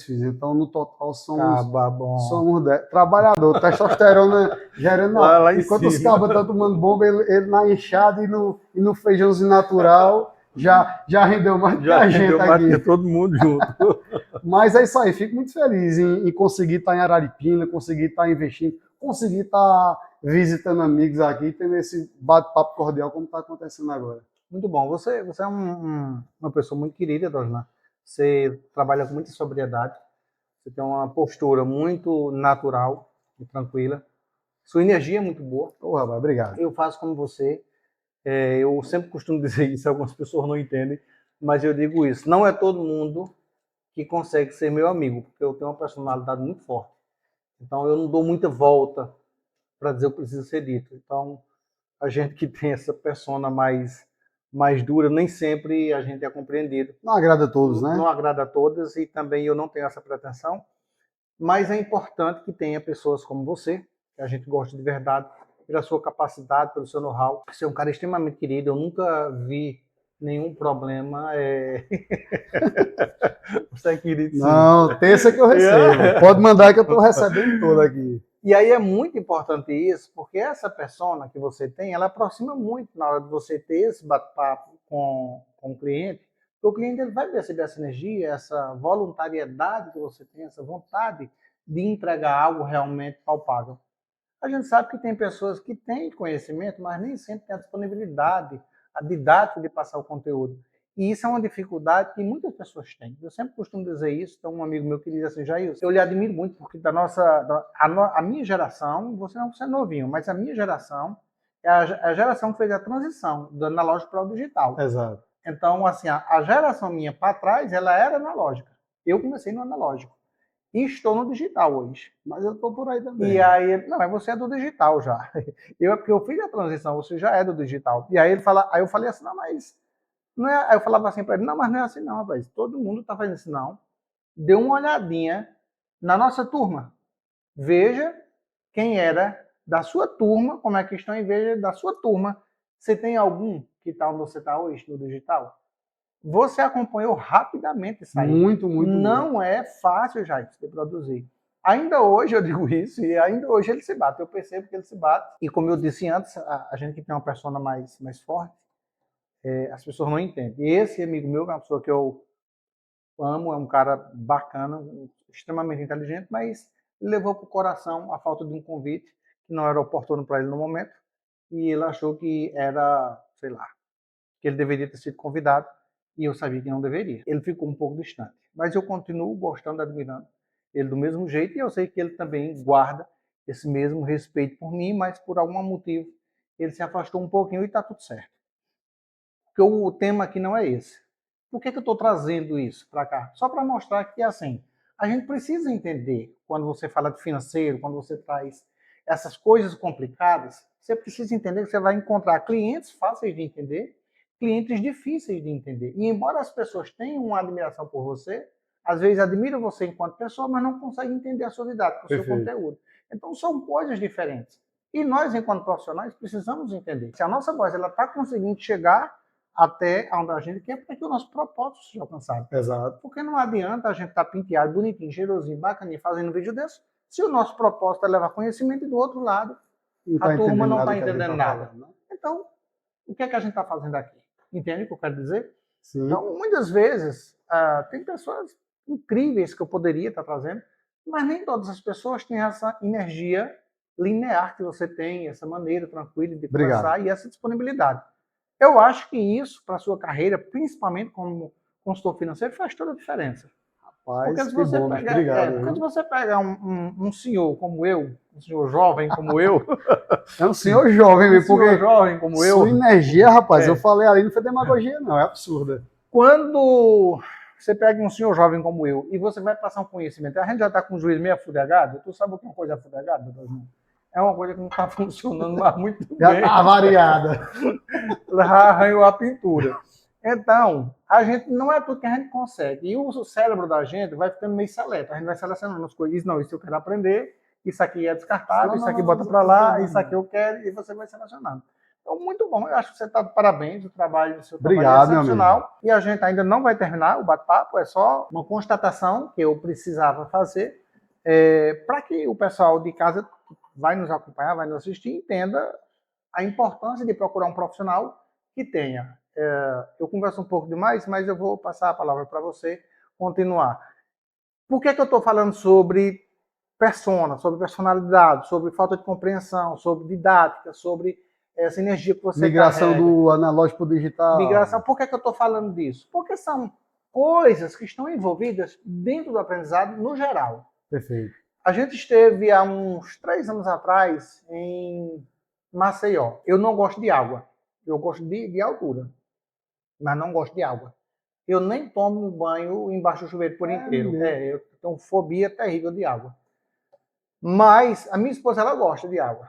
filhos. Então, no total, somos 10. Trabalhador, testosterona gerando. Enquanto os cabos estão tomando bomba, ele na enxada e no feijãozinho natural já rendeu mais que a gente aqui. Que todo mundo junto. Mas é isso aí, fico muito feliz em conseguir estar em Araripina, conseguir estar investindo, conseguir estar visitando amigos aqui, tendo esse bate-papo cordial como está acontecendo agora. Muito bom. Você é uma pessoa muito querida, Roslan. Você trabalha com muita sobriedade. Você tem uma postura muito natural e tranquila. Sua energia é muito boa. Rapaz, obrigado. Eu faço como você. Eu sempre costumo dizer isso, algumas pessoas não entendem, mas eu digo isso. Não é todo mundo que consegue ser meu amigo, porque eu tenho uma personalidade muito forte. Então eu não dou muita volta para dizer o que precisa ser dito. Então a gente que tem essa persona mais dura, nem sempre a gente é compreendido. Não agrada a todos, né? Não agrada a todas e também eu não tenho essa pretensão. Mas é importante que tenha pessoas como você, que a gente gosta de verdade, pela sua capacidade, pelo seu know-how. Você é um cara extremamente querido, eu nunca vi nenhum problema. Você é querido, sim. Não, terça que eu recebo. Pode mandar que eu estou recebendo toda aqui. E aí é muito importante isso, porque essa persona que você tem, ela aproxima muito na hora de você ter esse bate-papo com o cliente, porque o cliente ele vai perceber essa energia, essa voluntariedade que você tem, essa vontade de entregar algo realmente palpável. A gente sabe que tem pessoas que têm conhecimento, mas nem sempre tem a disponibilidade, a didática de passar o conteúdo. E isso é uma dificuldade que muitas pessoas têm. Eu sempre costumo dizer isso. Tem um amigo meu que diz assim, Jair, eu lhe admiro muito, porque a minha geração, você não é novinho, mas a minha geração é a geração que fez a transição do analógico para o digital. Exato. Então, assim, a geração minha para trás, ela era analógica. Eu comecei no analógico. E estou no digital hoje. Mas eu estou por aí também. E aí, não, mas você é do digital já. Porque eu fiz a transição, você já é do digital. E aí ele fala, aí eu falei assim, não, mas não é. Aí eu falava assim para ele, não, mas não é assim não, rapaz. Todo mundo está fazendo isso não. Dê uma olhadinha na nossa turma. Veja quem era da sua turma, como é que estão, e veja da sua turma. Você tem algum que está onde você está hoje, no digital? Você acompanhou rapidamente isso aí. Muito. Não é fácil, Jair, de produzir. Ainda hoje eu digo isso e ainda hoje ele se bate. Eu percebo que ele se bate. E como eu disse antes, a gente que tem uma persona mais forte, as pessoas não entendem. Esse amigo meu é uma pessoa que eu amo, é um cara bacana, extremamente inteligente, mas levou para o coração a falta de um convite que não era oportuno para ele no momento. E ele achou que era, sei lá, que ele deveria ter sido convidado. E eu sabia que não deveria. Ele ficou um pouco distante. Mas eu continuo gostando, admirando ele do mesmo jeito. E eu sei que ele também guarda esse mesmo respeito por mim, mas por algum motivo ele se afastou um pouquinho e está tudo certo. Porque o tema aqui não é esse. Por que eu estou trazendo isso para cá? Só para mostrar que, assim, a gente precisa entender, quando você fala de financeiro, quando você traz essas coisas complicadas, você precisa entender que você vai encontrar clientes fáceis de entender, clientes difíceis de entender. E embora as pessoas tenham uma admiração por você, às vezes admiram você enquanto pessoa, mas não conseguem entender a sua didática, o seu conteúdo. Então são coisas diferentes. E nós, enquanto profissionais, precisamos entender. Se a nossa voz está conseguindo chegar até onde a gente quer, para que o nosso propósito seja alcançado. Exato. Porque não adianta a gente estar pinteado, bonitinho, cheirosinho, bacaninho, fazendo um vídeo desse, se o nosso propósito é levar conhecimento e do outro lado a turma não está entendendo nada. Então, o que é que a gente está fazendo aqui? Entende o que eu quero dizer? Sim. Então, muitas vezes, tem pessoas incríveis que eu poderia estar trazendo, mas nem todas as pessoas têm essa energia linear que você tem, essa maneira tranquila de conversar e essa disponibilidade. Eu acho que isso, para a sua carreira, principalmente como consultor financeiro, faz toda a diferença. Porque se você se você pegar um senhor como eu, um senhor jovem como eu... É um senhor jovem mesmo, porque jovem como eu... Sua energia, rapaz, eu falei ali, não foi demagogia não, é absurda. Quando você pega um senhor jovem como eu e você vai passar um conhecimento, a gente já está com o juiz meio afudegado, tu sabe o que é uma coisa afudegada, doutor João? É uma coisa que não está funcionando mais muito bem. Já está variada. Arranhou a pintura. Então, a gente não é tudo que a gente consegue. E o cérebro da gente vai ficando meio seleto. A gente vai selecionando as coisas. Não, isso eu quero aprender, isso aqui é descartável, isso aqui bota para lá, isso aqui eu quero, e você vai selecionando. Então, muito bom. Eu acho que você está de parabéns, o trabalho do seu Obrigado, trabalho é excepcional. E a gente ainda não vai terminar o bate-papo, é só uma constatação que eu precisava fazer para que o pessoal de casa vai nos acompanhar, vai nos assistir, entenda a importância de procurar um profissional que tenha. Eu converso um pouco demais, mas eu vou passar a palavra para você continuar. Por que eu estou falando sobre persona, sobre personalidade, sobre falta de compreensão, sobre didática, sobre essa energia que você migração carrega? do analógico para o digital. Migração. Por que eu estou falando disso? Porque são coisas que estão envolvidas dentro do aprendizado no geral. Perfeito. A gente esteve há uns 3 anos atrás em Maceió. Eu não gosto de água. Eu gosto de altura, mas não gosto de água. Eu nem tomo banho embaixo do chuveiro por inteiro. Eu tenho fobia terrível de água. Mas a minha esposa, ela gosta de água.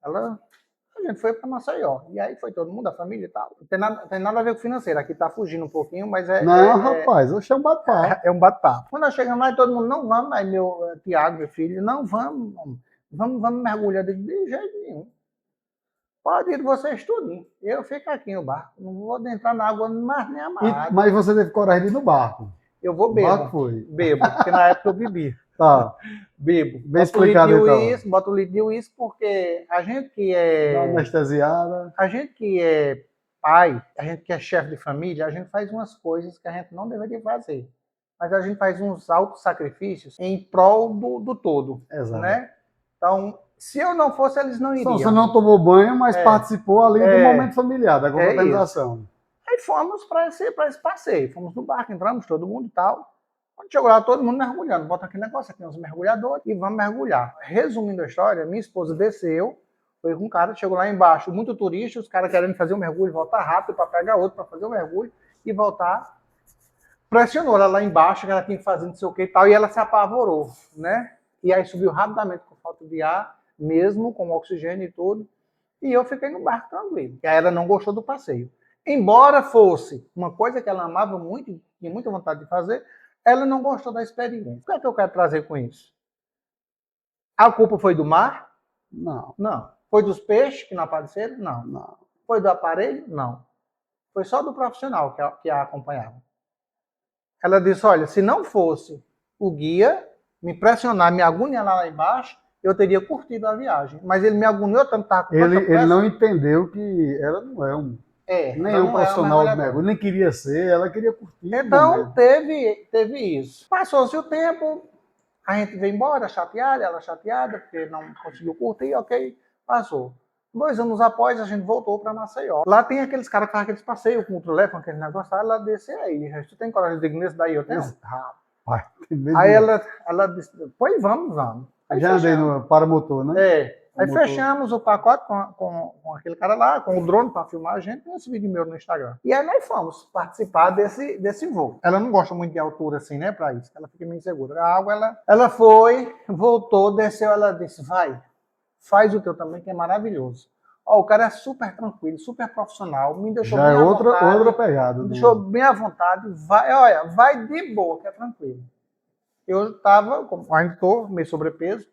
A gente foi para Maceió. E aí foi todo mundo, a família e tal. Não tem nada a ver com financeiro. Aqui tá fugindo um pouquinho, mas Não, rapaz, eu chamo bate-papo. É um bate-papo. Quando nós chegamos lá, todo mundo, não vamos. Aí Tiago, meu filho, não vamos. Vamos mergulhar de jeito nenhum. Pode ir vocês tudinho. Eu fico aqui no barco. Não vou entrar na água mais nem amarrado. Mas você teve coragem de ir no barco. Eu vou bebo. Bebo, porque na época eu bebi. Tá. Bebo. Bem explicado, então. Bota o litro de uísque porque a gente que é... anestesiada. A gente que é pai, a gente que é chefe de família, a gente faz umas coisas que a gente não deveria fazer. Mas a gente faz uns altos sacrifícios em prol do todo. Exato. Né? Então, se eu não fosse, eles não iriam. Você não tomou banho, mas participou ali do momento familiar, da confraternização. Aí fomos para esse passeio. Fomos no barco, entramos todo mundo e tal. Quando chegou lá, todo mundo mergulhando. Bota aquele negócio aqui, uns mergulhadores, e vamos mergulhar. Resumindo a história, minha esposa desceu, foi com um cara, chegou lá embaixo, muito turista, os caras querendo fazer um mergulho, voltar rápido para pegar outro, para fazer o mergulho e voltar. Pressionou ela lá embaixo, que ela tinha que fazer não sei o que e tal, e ela se apavorou, né? E aí subiu rapidamente com falta de ar, mesmo com oxigênio e tudo, e eu fiquei no barco tranquilo. E aí ela não gostou do passeio. Embora fosse uma coisa que ela amava muito, tinha muita vontade de fazer, ela não gostou da experiência. O que é que eu quero trazer com isso? A culpa foi do mar? Não. Não. Foi dos peixes que não apareceram? Não. Não. Foi do aparelho? Não. Foi só do profissional que a acompanhava. Ela disse, olha, se não fosse o guia me pressionar, me agoniar lá embaixo, eu teria curtido a viagem. Mas ele me agoniou tanto, ele não entendeu que ela não é nem é um profissional de mergulho, nem queria ser, ela queria curtir. Então, teve isso. Passou-se o tempo, a gente veio embora, chateada, ela chateada, porque não conseguiu curtir, ok, passou. 2 anos após, a gente voltou para Maceió. Lá tem aqueles caras que fazem aqueles passeios com o trolé, com aquele negócio, ela disse, aí, tu tem coragem de ir nesse daí? Eu tenho. Rapaz, aí ela disse, pois vamos. Aí já andei no paramotor, né? Aí fechamos o pacote com aquele cara lá, com o drone para filmar a gente, tem esse vídeo meu no Instagram. E aí nós fomos participar desse voo. Ela não gosta muito de altura assim, né, para isso. Ela fica meio insegura. A água, ela foi, voltou, desceu, ela disse, vai, faz o teu também, que é maravilhoso. Ó, o cara é super tranquilo, super profissional, me deixou já bem à vontade. Já é outra pegada. Me deixou bem à vontade, vai de boa, que é tranquilo. Eu tava, ainda estou meio sobrepeso,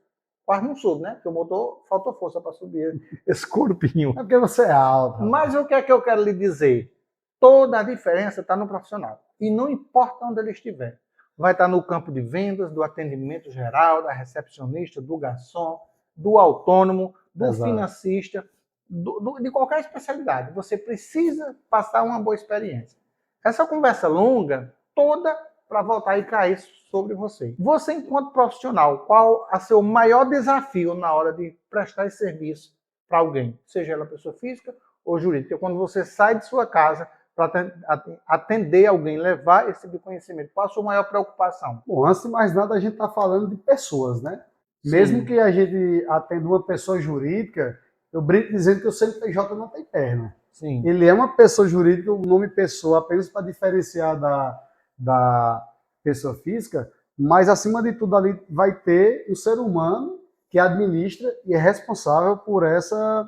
quase não subo, né? Porque o motor faltou força para subir esse corpinho. É porque você é alto. Mas o que é que eu quero lhe dizer? Toda a diferença está no profissional. E não importa onde ele estiver. Vai estar no campo de vendas, do atendimento geral, da recepcionista, do garçom, do autônomo, do financista, de qualquer especialidade. Você precisa passar uma boa experiência. Essa conversa longa, toda para voltar e cair sobre você. Você, enquanto profissional, qual é o seu maior desafio na hora de prestar esse serviço para alguém? Seja ela pessoa física ou jurídica. Quando você sai de sua casa para atender alguém, levar esse tipo de conhecimento, qual a sua maior preocupação? Bom, antes de mais nada, a gente está falando de pessoas, né? Sim. Mesmo que a gente atenda uma pessoa jurídica, eu brinco dizendo que o CNPJ não tem perna. Sim. Ele é uma pessoa jurídica, o nome pessoa, apenas para diferenciar da pessoa física, mas acima de tudo ali vai ter um ser humano que administra e é responsável por essa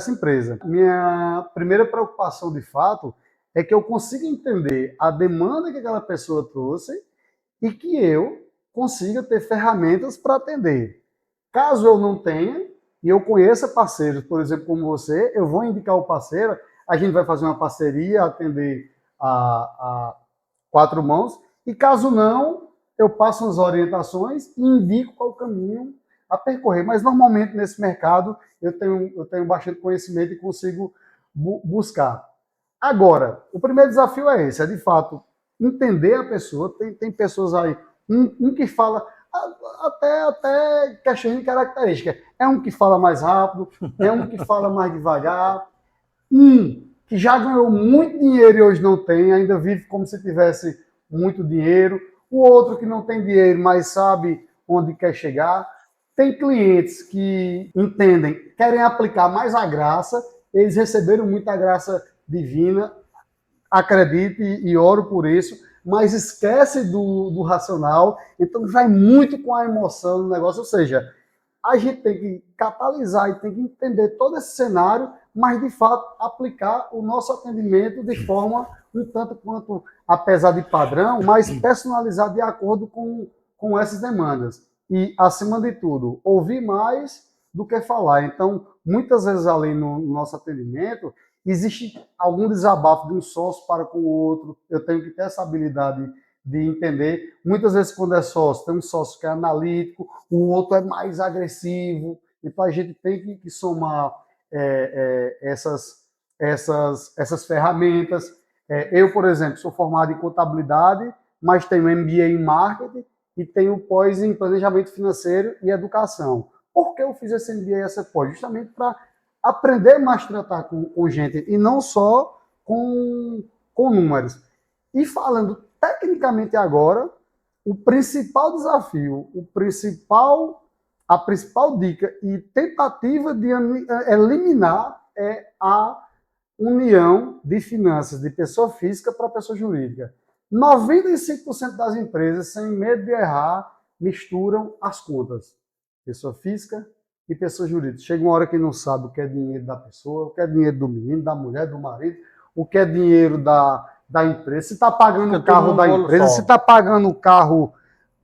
empresa. Minha primeira preocupação, de fato, é que eu consiga entender a demanda que aquela pessoa trouxe e que eu consiga ter ferramentas para atender. Caso eu não tenha, e eu conheço parceiros, por exemplo, como você, eu vou indicar o parceiro, a gente vai fazer uma parceria, atender a quatro mãos, e caso não, eu passo as orientações e indico qual o caminho a percorrer. Mas normalmente nesse mercado eu tenho bastante conhecimento e consigo buscar. Agora, o primeiro desafio é esse, é de fato entender a pessoa. Tem pessoas aí, um que fala até questão de característica. É um que fala mais rápido, é um que fala mais devagar, que já ganhou muito dinheiro e hoje não tem, ainda vive como se tivesse muito dinheiro. O outro que não tem dinheiro, mas sabe onde quer chegar. Tem clientes que entendem, querem aplicar mais a graça, eles receberam muita graça divina, acredite e oro por isso, mas esquece do racional, então vai muito com a emoção do negócio, ou seja, a gente tem que catalisar e tem que entender todo esse cenário, mas de fato aplicar o nosso atendimento de forma um tanto quanto, apesar de padrão, mas personalizado de acordo com essas demandas. E, acima de tudo, ouvir mais do que falar. Então, muitas vezes ali no nosso atendimento, existe algum desabafo de um sócio para com o outro. Eu tenho que ter essa habilidade de entender. Muitas vezes, quando é sócio, tem um sócio que é analítico, o outro é mais agressivo. Então, a gente tem que somar essas ferramentas. Eu, por exemplo, sou formado em contabilidade, mas tenho MBA em marketing e tenho pós em planejamento financeiro e educação. Por que eu fiz esse MBA e essa pós? Justamente para aprender mais a tratar com gente e não só com números. E falando tecnicamente agora, o principal desafio, a principal dica e tentativa de eliminar é a união de finanças de pessoa física para pessoa jurídica. 95% das empresas, sem medo de errar, misturam as contas. Pessoa física e pessoa jurídica. Chega uma hora que não sabe o que é dinheiro da pessoa, o que é dinheiro do menino, da mulher, do marido, o que é dinheiro da empresa. Se está pagando o carro da empresa, se está pagando o carro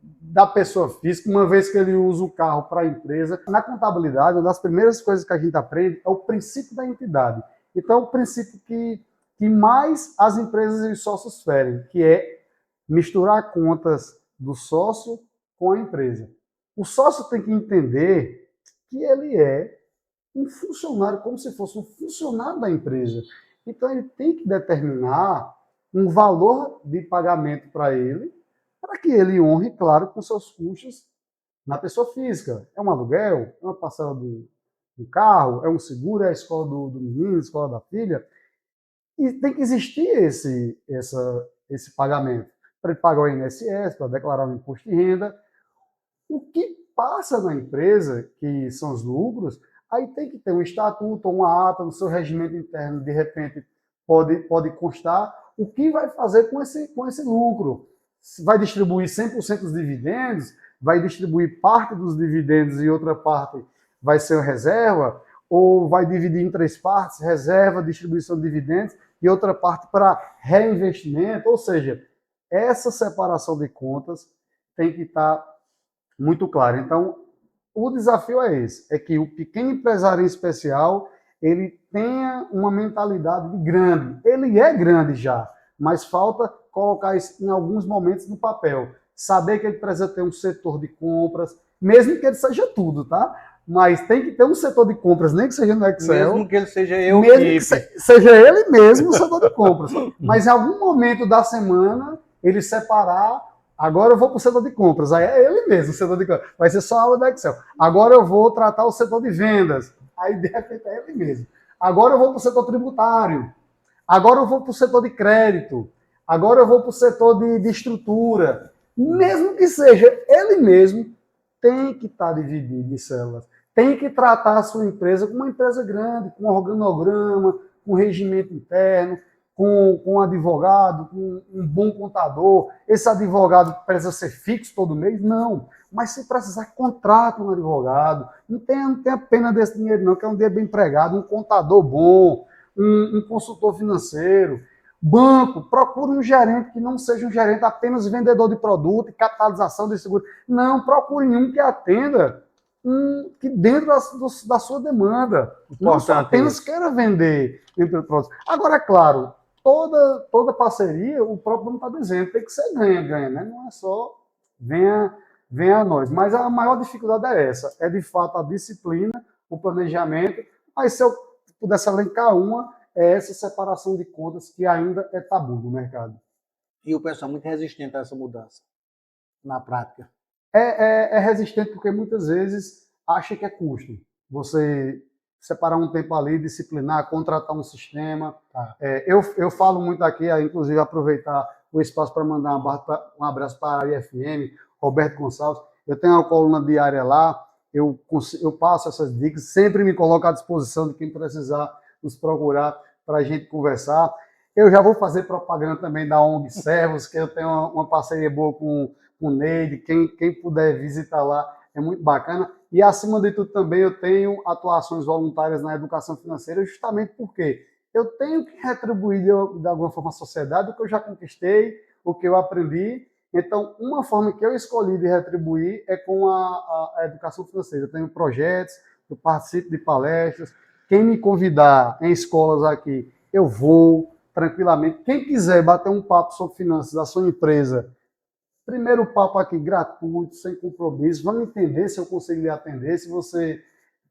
da pessoa física, uma vez que ele usa o carro para a empresa. Na contabilidade, uma das primeiras coisas que a gente aprende é o princípio da entidade. Então, é o princípio que mais as empresas e os sócios ferem, que é misturar contas do sócio com a empresa. O sócio tem que entender que ele é um funcionário, como se fosse um funcionário da empresa. Então, ele tem que determinar um valor de pagamento para ele, para que ele honre, claro, com seus custos na pessoa física. É um aluguel, é uma parcela do carro, é um seguro, é a escola do menino, a escola da filha. E tem que existir esse pagamento para ele pagar o INSS, para declarar o imposto de renda. O que passa na empresa, que são os lucros, aí tem que ter um estatuto ou uma ata no seu regimento interno, de repente pode constar o que vai fazer com esse lucro. Vai distribuir 100% dos dividendos, vai distribuir parte dos dividendos e outra parte vai ser reserva, ou vai dividir em 3 partes, reserva, distribuição de dividendos, e outra parte para reinvestimento. Ou seja, essa separação de contas tem que estar muito clara. Então, o desafio é esse, é que o pequeno empresário em especial, ele tenha uma mentalidade de grande. Ele é grande já, mas falta colocar isso em alguns momentos no papel. Saber que ele precisa ter um setor de compras, mesmo que ele seja tudo, tá? Mas tem que ter um setor de compras, nem que seja no Excel. Mesmo que ele seja eu, mesmo que seja ele mesmo o setor de compras. Mas em algum momento da semana, ele separar, agora eu vou para o setor de compras. Aí é ele mesmo o setor de compras. Vai ser só a aula do Excel. Agora eu vou tratar o setor de vendas. Aí, de repente, é ele mesmo. Agora eu vou para o setor tributário. Agora eu vou para o setor de crédito. Agora eu vou para o setor de estrutura. Mesmo que seja ele mesmo, tem que estar dividido em células. Tem que tratar a sua empresa como uma empresa grande, com organograma, com regimento interno, com um advogado, com um bom contador. Esse advogado precisa ser fixo todo mês? Não. Mas se precisar, contrata um advogado. Não tenha pena desse dinheiro, não, que é um dinheiro bem empregado, um contador bom, um consultor financeiro. Banco, procure um gerente que não seja um gerente apenas vendedor de produto e capitalização de seguro. Não, procure um que atenda que dentro da sua demanda. Não só apenas queira vender dentro do produto. Agora, é claro, toda parceria, o próprio nome está dizendo, tem que ser ganha-ganha, né? Não é só venha a nós. Mas a maior dificuldade é essa, é de fato a disciplina, o planejamento. Mas se eu pudesse elencar uma, é essa separação de contas que ainda é tabu no mercado. E o pessoal é muito resistente a essa mudança, na prática. É resistente porque muitas vezes acha que é custo. Você separar um tempo ali, disciplinar, contratar um sistema. Tá. Eu falo muito aqui, inclusive aproveitar o espaço para mandar um abraço para a Área FM, Roberto Gonçalves. Eu tenho uma coluna diária lá, eu passo essas dicas, sempre me coloco à disposição de quem precisar nos procurar para a gente conversar. Eu já vou fazer propaganda também da ONG Servos, que eu tenho uma parceria boa com o Neide, quem puder visitar lá, é muito bacana. E, acima de tudo, também eu tenho atuações voluntárias na educação financeira, justamente porque eu tenho que retribuir de alguma forma à sociedade o que eu já conquistei, o que eu aprendi. Então, uma forma que eu escolhi de retribuir é com a educação financeira. Eu tenho projetos, eu participo de palestras. Quem me convidar em escolas aqui, eu vou tranquilamente. Quem quiser bater um papo sobre finanças da sua empresa, primeiro papo aqui gratuito, sem compromisso. Vamos entender se eu consigo lhe atender, se você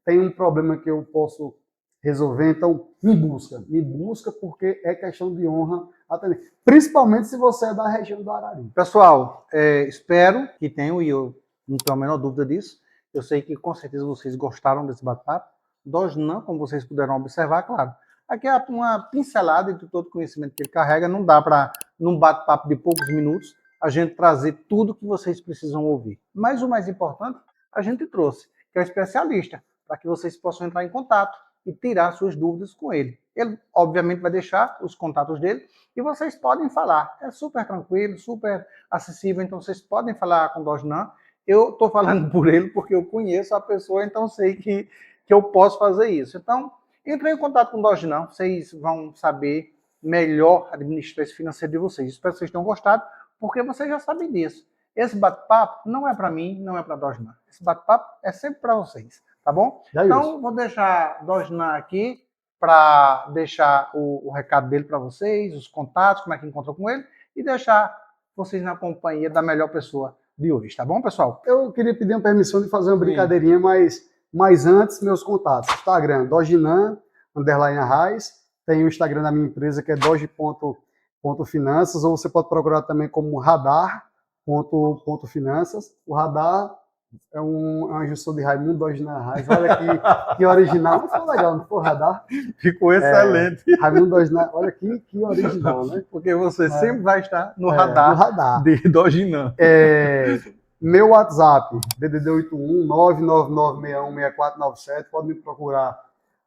tem um problema que eu posso resolver. Então, me busca porque é questão de honra atender. Principalmente se você é da região do Arari. Pessoal, espero que tenham, e eu não tenho a menor dúvida disso. Eu sei que com certeza vocês gostaram desse bate-papo. Dojnan, como vocês puderam observar, claro. Aqui é uma pincelada de todo o conhecimento que ele carrega. Não dá para, num bate-papo de poucos minutos, a gente trazer tudo que vocês precisam ouvir. Mas o mais importante, a gente trouxe, que é o especialista, para que vocês possam entrar em contato e tirar suas dúvidas com ele. Ele, obviamente, vai deixar os contatos dele e vocês podem falar. É super tranquilo, super acessível, então vocês podem falar com o Dojnan. Eu estou falando por ele porque eu conheço a pessoa, então sei que eu posso fazer isso. Então, entrem em contato com o Dojnan, vocês vão saber melhor administrar esse financeiro de vocês. Espero que vocês tenham gostado, porque vocês já sabem disso. Esse bate-papo não é para mim, não é para Dojnan. Esse bate-papo é sempre para vocês, tá bom? Então, vou deixar Dojnan aqui para deixar o recado dele para vocês, os contatos, como é que encontrou com ele, e deixar vocês na companhia da melhor pessoa de hoje, tá bom, pessoal? Eu queria pedir uma permissão de fazer uma brincadeirinha, mas antes, meus contatos. Instagram, Dojnan, _Arraes. Tem o Instagram da minha empresa, que é doge.finanças, ou você pode procurar também como radar.finanças. O radar é uma junção de Raimundo Dojnan Arraes. Olha que original. Não foi legal, não foi radar? Ficou excelente. Raimundo Dojnan, olha que original, né? Porque você sempre vai estar no radar de Dojnan. Meu WhatsApp, DDD 81 999616497, pode me procurar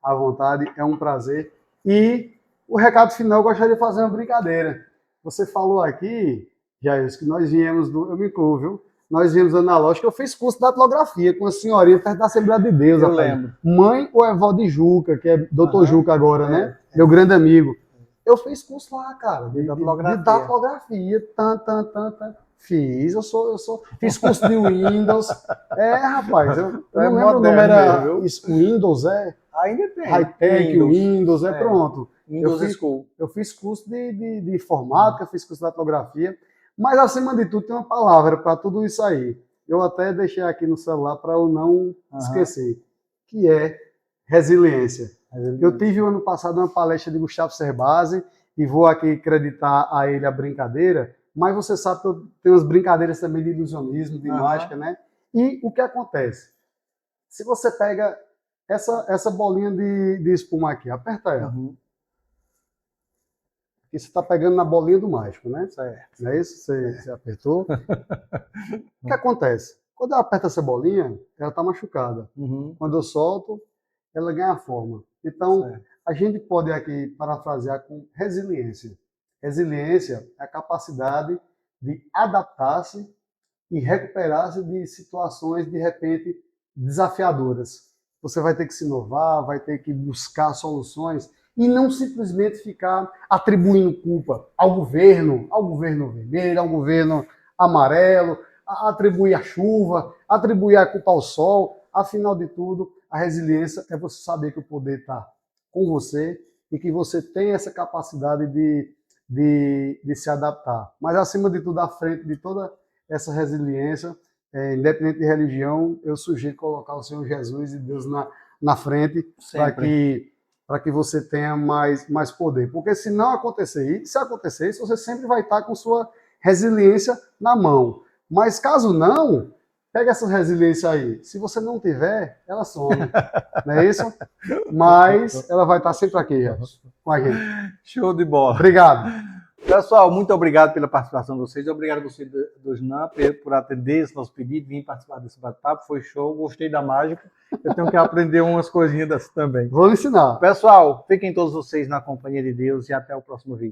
à vontade, é um prazer. E o recado final, eu gostaria de fazer uma brincadeira. Você falou aqui, Jair, que nós viemos eu me incluo, viu? Nós viemos do analógico, eu fiz curso de datilografia com a senhorinha perto da Assembleia de Deus. Eu lembro. Mãe ou Evó de Juca, que é doutor Juca agora, né? Meu grande amigo. Eu fiz curso lá, cara, de datilografia. Fiz, fiz curso de Windows. Rapaz, eu não lembro o nome, era Windows, Ainda tem. Hightech, Windows, pronto. Windows School. Eu fiz curso de informática, fiz curso de datilografia, mas acima de tudo tem uma palavra para tudo isso aí. Eu até deixei aqui no celular para eu não esquecer, que é resiliência. Eu tive ano passado uma palestra de Gustavo Cerbasi e vou aqui acreditar a ele a brincadeira, mas você sabe que eu tenho umas brincadeiras também de ilusionismo, de mágica, né? E o que acontece? Se você pega essa bolinha de espuma aqui, aperta ela. Aqui você está pegando na bolinha do mágico, né? Certo. Não é isso? Você apertou. O que acontece? Quando eu aperto essa bolinha, ela está machucada. Quando eu solto, ela ganha forma. Então, a gente pode aqui parafrasear com resiliência. Resiliência é a capacidade de adaptar-se e recuperar-se de situações, de repente, desafiadoras. Você vai ter que se inovar, vai ter que buscar soluções e não simplesmente ficar atribuindo culpa ao governo vermelho, ao governo amarelo, atribuir a chuva, atribuir a culpa ao sol, Afinal de tudo, a resiliência é você saber que o poder está com você e que você tem essa capacidade de se adaptar. Mas, acima de tudo, à frente de toda essa resiliência, independente de religião, eu sugiro colocar o Senhor Jesus e Deus na frente para que você tenha mais poder. Porque se não acontecer, e se acontecer isso, você sempre vai estar com sua resiliência na mão. Mas caso não, pega essa resiliência aí. Se você não tiver, ela some. Não é isso? Mas ela vai estar sempre aqui, com a gente. Show de bola. Obrigado. Pessoal, muito obrigado pela participação de vocês. Obrigado a você do SNAM por atender esse nosso pedido, vir participar desse bate-papo. Foi show, gostei da mágica. Eu tenho que aprender umas coisinhas dessas também. Vou ensinar. Pessoal, fiquem todos vocês na companhia de Deus e até o próximo vídeo.